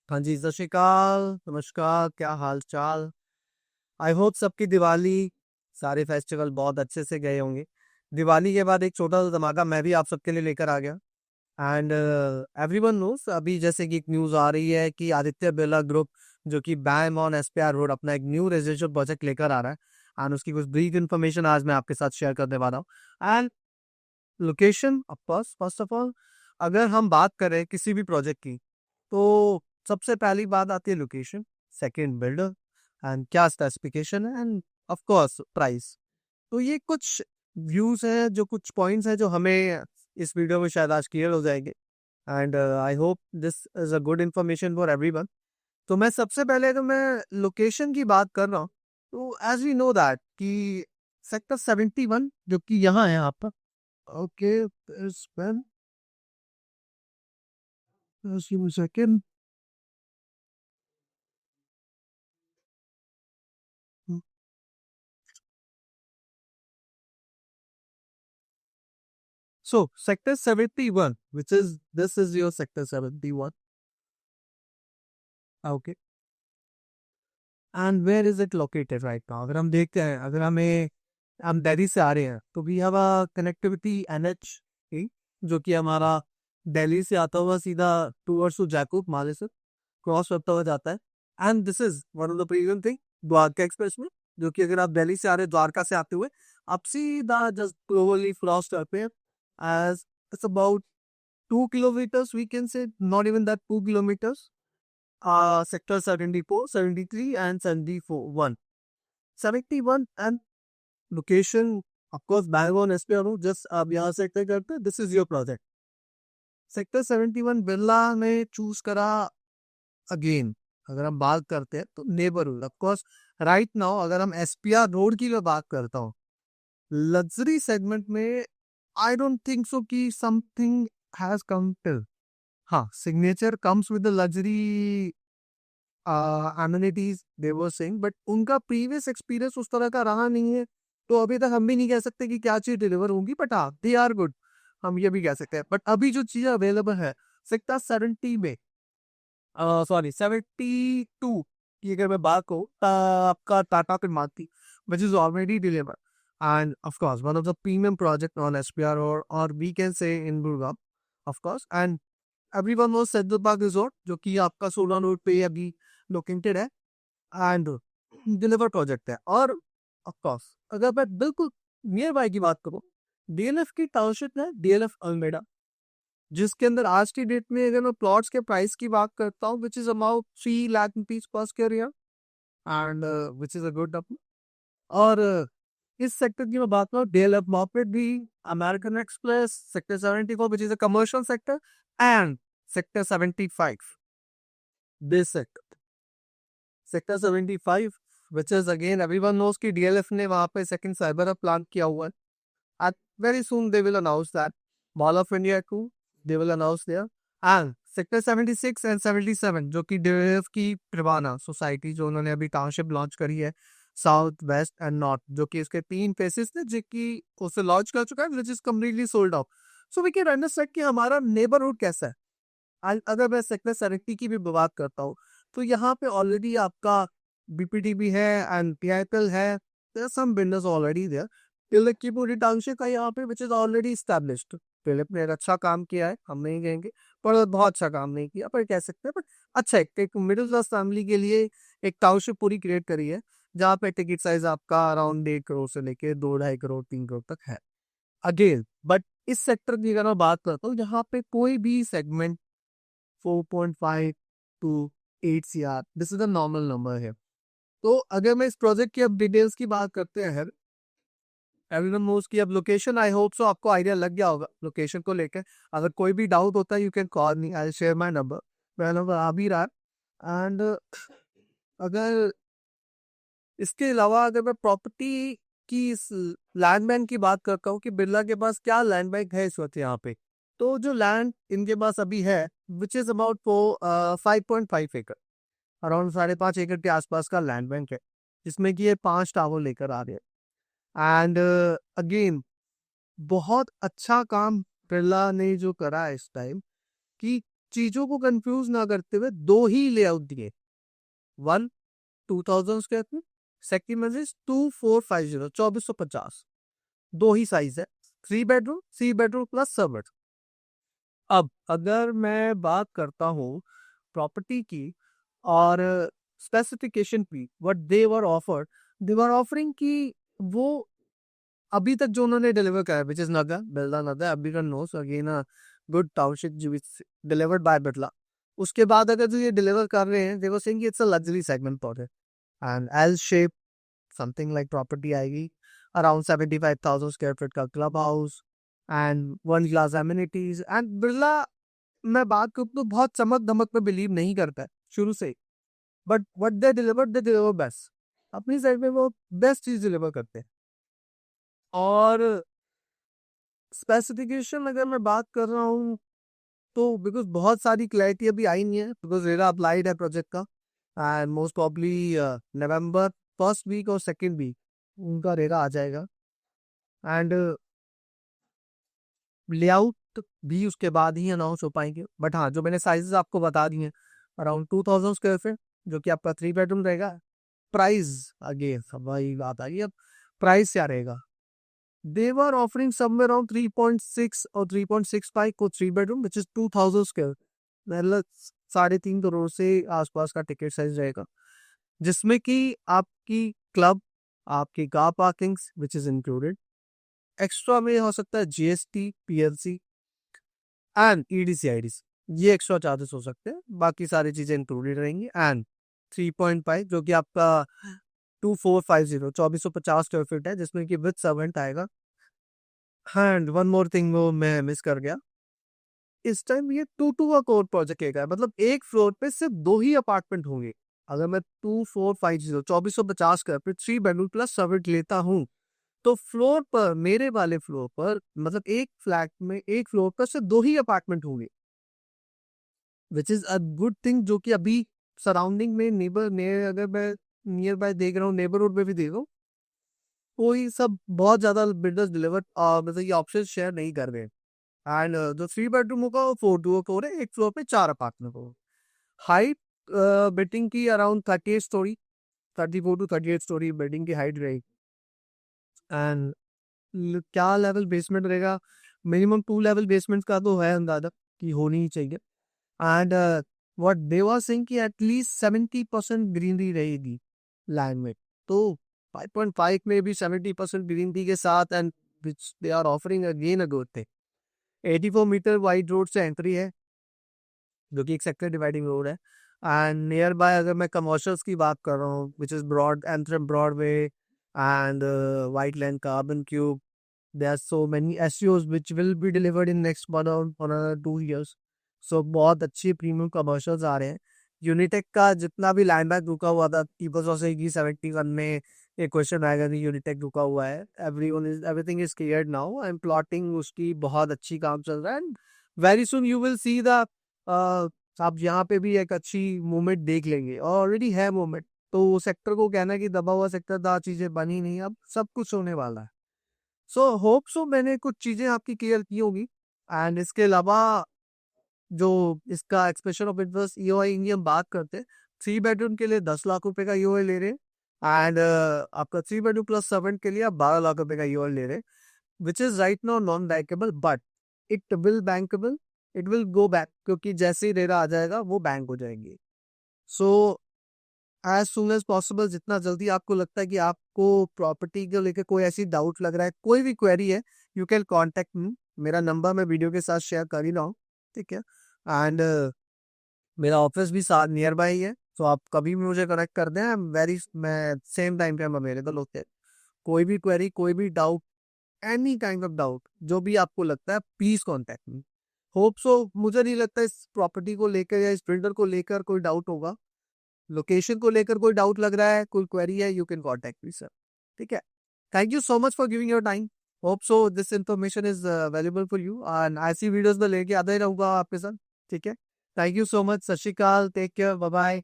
हाँ जी, सत श्री अकाल, नमस्कार, क्या हाल-चाल? आई होप सबकी दिवाली, सारे फेस्टिवल बहुत अच्छे से गए होंगे। दिवाली के बाद एक छोटा-सा धमाका मैं भी आप सबके लिए लेकर आ गया एंड एवरीवन नोज़ अभी जैसे कि एक न्यूज़ आ रही है कि आदित्य बिरला ग्रुप जो कि बैंग ऑन एसपीआर रोड अपना एक न्यू रेज़िडेंशियल प्रोजेक्ट लेकर आ रहा है एंड उसकी कुछ ब्रीफ इन्फॉर्मेशन आज मैं आपके साथ शेयर करने वाला हूँ and location of course first of all अगर हम बात करें किसी भी प्रोजेक्ट की, तो सबसे पहली बात आती है लोकेशन, सेकंड बिल्डर एंड क्या स्पेसिफिकेशन है एंड ऑफ कोर्स प्राइस। तो ये कुछ व्यूज़ हैं, जो कुछ पॉइंट्स हैं जो हमें इस वीडियो में शायद आज क्लियर हो जाएँगे and I hope this is a good information for everyone. तो मैं सबसे पहले तो मैं लोकेशन की बात कर रहा हूँ। तो एज़ वी नो दैट कि सेक्टर 71 जो कि यहाँ है आपका ओके, इस pen just give me a second. So sector 71, which is this is your sector 71. Okay. And where is it located right now? अगर हम देखते हैं, अगर हम दिल्ली से आ रहे हैं, तो we have a connectivity NH जो कि हमारा दिल्ली से आता हुआ सीधा टुवर्ड्स टू जैकूब मालेसर क्रॉस होता हुआ जाता है and this is one of the premium thing Dwarka expressway में, जो कि अगर आप दिल्ली से आ रहे हैं द्वारका से आते हुए आप सीधा जस्ट ग्लोबली क्रॉस करते हैं as it's about 2 kilometers, we can say, not even that 2 kilometers. Sector 74, 73, and 74, 1. 71 and location, of course, Bangalore and SPRO, just आप यहाँ से एंटर करते हैं, this is your project. Sector 71 Birla ने चूज करा again, अगर हम बात करते हैं तो neighbourhood, of course right now अगर हम एसपीआर रोड की मैं बात करता हूँ, लग्जरी सेगमेंट में आई डोंट थिंक सो कि समथिंग हैज कम टिल हाँ, signature comes with the luxury amenities they were saying, but उनका प्रीवियस एक्सपीरियंस उस तरह का रहा नहीं है, तो अभी तक हम भी नहीं कह सकते कि क्या चीज डिलीवर होंगी, बट हाँ दे आर गुड, हम ये भी कह सकते हैं। बट अभी जो चीजें अवेलेबल है सेक्टर 70 में, सॉरी 72 की अगर मैं बात कहूँ, आपका Tata Maruti which is already deliver and of course one of the premium project on SPR और we can say in Gurgaon of course and everyone was central park resort जो कि आपका 16 रोड पे अभी लोकेटेड है एंड डिलीवर प्रोजेक्ट है। और of course अगर मैं बिल्कुल नियर बाय की बात करूं, डीएलएफ की टाउनशिप है डीएलएफ अल्मेडा, जिसके अंदर आज की डेट में अगर मैं प्लॉट्स के प्राइस की बात करता हूँ which is about 3 lakh rupees per square year and which is a good number. और इस सेक्टर की मैं बात करूँ, डीएलएफ मार्केट भी, American express, sector 74 which is a commercial sector and sector 75 this sector 75 which is again everyone knows कि DLF ने वहां पे सेकंड साइबर हब प्लान किया हुआ है and very soon they will announce that mall of India too they will announce there and sector 76 and 77 जो कि DLF की प्रिवाना सोसाइटी जो उन्होंने अभी टाउनशिप लॉन्च करी है साउथ वेस्ट एंड नॉर्थ, जो कि इसके 3 फेसेस थे जो कि उसे लॉन्च कर चुका है which is completely sold out. So we can understand कि हमारा नेबरहुड कैसा है। अगर मैं सेक्टर 70 की भी बात करता हूँ, तो यहाँ पे ऑलरेडी आपका बीपीटी भी है एंड पीआईपीएल है, there are some builders already there. Tilak की पूरी टाउनशिप का यहाँ पे which is already established. Philip ने एक अच्छा काम किया है, हम नहीं कहेंगे, पर बहुत अच्छा काम नहीं किया पर कह सकते हैं, बट अच्छा है, एक मिडिल क्लास फैमिली के लिए एक टाउनशिप पूरी क्रिएट करी है, जहाँ पे टिकट साइज आपका अराउंड 1 करोड़ से लेके 2 ढाई करोड़ 3 करोड़ तक है अगेन। बट इस सेक्टर की अगर मैं बात करता हूँ, यहाँ पे कोई भी segment 4.5 to 8 CR, this is a normal number है। तो अगर मैं इस प्रोजेक्ट की अब डिटेल्स की बात करते हैं, एवरीवन नोज की अब लोकेशन, आई होप सो आपको आइडिया लग गया होगा लोकेशन को लेकर। अगर कोई भी डाउट होता है you can call me, I share my number, मेरा नंबर आ भी रहा है एंड अगर इसके अलावा अगर मैं प्रॉपर्टी की इस लैंड बैंक की बात करता हूँ कि बिरला के पास क्या लैंड बैंक है इस वक्त यहाँ पे, तो जो लैंड इनके पास अभी है विच इज अबाउट 5.5 एकड़, अराउंड 5.5 एकड़ के आसपास का लैंड बैंक है, जिसमें कि ये 5 टावर लेकर आ रहे हैं एंड अगेन बहुत अच्छा काम बिरला ने जो करा है इस टाइम कि चीजों को कंफ्यूज ना करते हुए 2 ही लेआउट दिए, 1 2000 स्क्वायर फीट, सेकंड में 2450 2450, 2 ही साइज है, 3 बेडरूम प्लस सर्वर। अब अगर मैं बात करता हूँ प्रॉपर्टी की और स्पेसिफिकेशन की, व्हाट दे वर ऑफरिंग कि वो अभी तक जो उन्होंने डिलीवर करा है, which is Nagar Birla Nagar Ambika knows again good township delivered by Birla. उसके बाद अगर जो ये डिलीवर कर रहे हैं, they were saying it's a luxury segment project and L shape something like property आएगी, अराउंड 75,000 स्क्वायर फीट का club house and one class amenities. And Birla, मैं बात करूँ तो बहुत चमक दमक पे बिलीव नहीं करता है शुरू से, but what they deliver best, अपनी साइड में वो बेस्ट चीज डिलीवर करते हैं। और स्पेसिफिकेशन अगर मैं बात कर रहा हूँ तो बिकॉज बहुत सारी क्लैरिटी अभी आई नहीं है, बिकॉज रेरा अप्लाइड है प्रोजेक्ट का and most probably November first week और सेकेंड वीक उनका रेरा आ जाएगा एंड लेआउट भी उसके बाद ही अनाउंस हो पाएंगे। बट हाँ, जो मैंने साइजेस आपको बता दिए, अराउंड 2000 स्क्वायर फीट जो कि आपका 3 बेडरूम रहेगा। प्राइस अगेन सब वही बात आ गई, अब प्राइस क्या रहेगा। दे वर ऑफरिंग समवेयर अराउंड 3.6 और 3.65 को 3 बेडरूम विच इज 2000 स्क्वायर, मतलब 3.5 करोड़ से आसपास का टिकट साइज रहेगा, जिसमें कि आपकी क्लब, आपकी car parkings which is included, extra में हो सकता है GST, PLC and EDC IDC, ये एक्स्ट्रा चार्जेस हो सकते हैं, बाकी सारी चीजें इंक्लूडेड रहेंगी। एंड 3.5 जो कि आपका 2450 2450 स्क्वायर फीट है, जिसमें कि विद सर्वेंट आएगा। एंड वन मोर थिंग वो मैं मिस कर गया, इस टाइम ये 2 का कोर प्रोजेक्ट है, मतलब एक फ्लोर पे सिर्फ 2 ही अपार्टमेंट होंगे। अगर मैं 2450 2450 square feet 3 bedroom plus servant लेता हूँ, तो फ्लोर पर, मेरे वाले फ्लोर पर, मतलब एक फ्लैट में एक फ्लोर पर सिर्फ 2 ही अपार्टमेंट होंगे, which is a good thing. जो कि अभी सराउंडिंग में अगर मैं नियर बाय देख रहा हूँ, नेबरहुड में भी देख रहा हूँ, कोई सब बहुत ज्यादा बिल्डर्स डिलीवर मतलब ये ऑप्शन शेयर नहीं कर रहे। एंड जो 3 बेडरूम होगा वो 4 है, एक फ्लोर पे 4 अपार्टमेंट होगा। हाइट बिल्डिंग की around 38 storey, 34 to 38 storey building की हाइट रहेगी। एंड क्या लेवल बेसमेंट रहेगा, मिनिमम 2 लेवल बेसमेंट का तो है अंदाजा कि होनी ही चाहिए। And what they were saying कि एटलीस्ट 70% ग्रीनरी रहेगी लैंड में, तो 5.5 में भी 70% ग्रीनरी के साथ, and which they are offering again a good thing. 84 metre wide road से एंट्री है, जो कि एक सेक्टर डिवाइडिंग रोड है। एंड नियर बाय अगर मैं कमर्शियल्स की बात कर रहा हूँ, विच इज ब्रॉड एंथ्रम Broadway and Whiteland Carbon Cube, there are so many SEOs which will be delivered in next 1 or 2 years. So बहुत अच्छी प्रीमियम कमर्शियल्स आ रहे हैं। यूनिटेक का जितना भी लैंड बैंक रुका हुआ था, पीपल्स सोसाइटी 71 में एक क्वेश्चन आएगा कि यूनिटेक रुका हुआ है, everything is cleared now, I am plotting उसकी बहुत अच्छी काम चल रहा है and very soon you will see the आप यहाँ पे भी एक अच्छी मूवमेंट देख लेंगे, और ऑलरेडी है मूवमेंट। तो सेक्टर को कहना कि दबा हुआ सेक्टर था, चीजें बनी नहीं, अब सब कुछ होने वाला है। सो होप सो मैंने कुछ चीजें आपकी क्लियर की होगी। एंड इसके अलावा जो इसका एक्सप्रेशन ऑफ इंटरेस्ट ईओआई की हम बात करते हैं, 3 बेडरूम के लिए 10 लाख रुपए का ईओआई ले रहे हैं, एंड आपका 3 बेडरूम प्लस 7 के लिए आप 12 लाख रुपए का ईओआई ले रहे हैं, which is right now non bankable, but it will bankable, it will go back, क्योंकि जैसे ही रेरा आ जाएगा वो बैंक हो जाएंगे। So as soon as possible, जितना जल्दी आपको लगता है कि आपको प्रॉपर्टी को लेकर कोई ऐसी डाउट लग रहा है, कोई भी क्वेरी है, यू कैन कॉन्टेक्ट मी। मेरा नंबर मैं वीडियो के साथ शेयर कर ही रहा हूँ, ठीक है। एंड मेरा ऑफिस भी साथ नियर बाय ही है, तो आप कभी भी मुझे कनेक्ट कर दें, मैं सेम टाइम पे हम अवेलेबल होते हैं। कोई भी क्वेरी, कोई भी doubt, any kind of doubt जो भी आपको लगता है, please contact me. Hope so, मुझे नहीं लगता इस प्रॉपर्टी को लेकर या इस बिल्डर को लेकर कोई डाउट होगा। लोकेशन को लेकर कोई डाउट लग रहा है, कोई क्वेरी है, you can contact me sir, ठीक है। Thank you so much for giving your time. Hope so this information is valuable for you, and ऐसी वीडियोस में लेके आता ही रहूंगा आपके साथ, ठीक है। थैंक यू सो मच, सत श्री अकाल, टेक केयर, बाय बाय।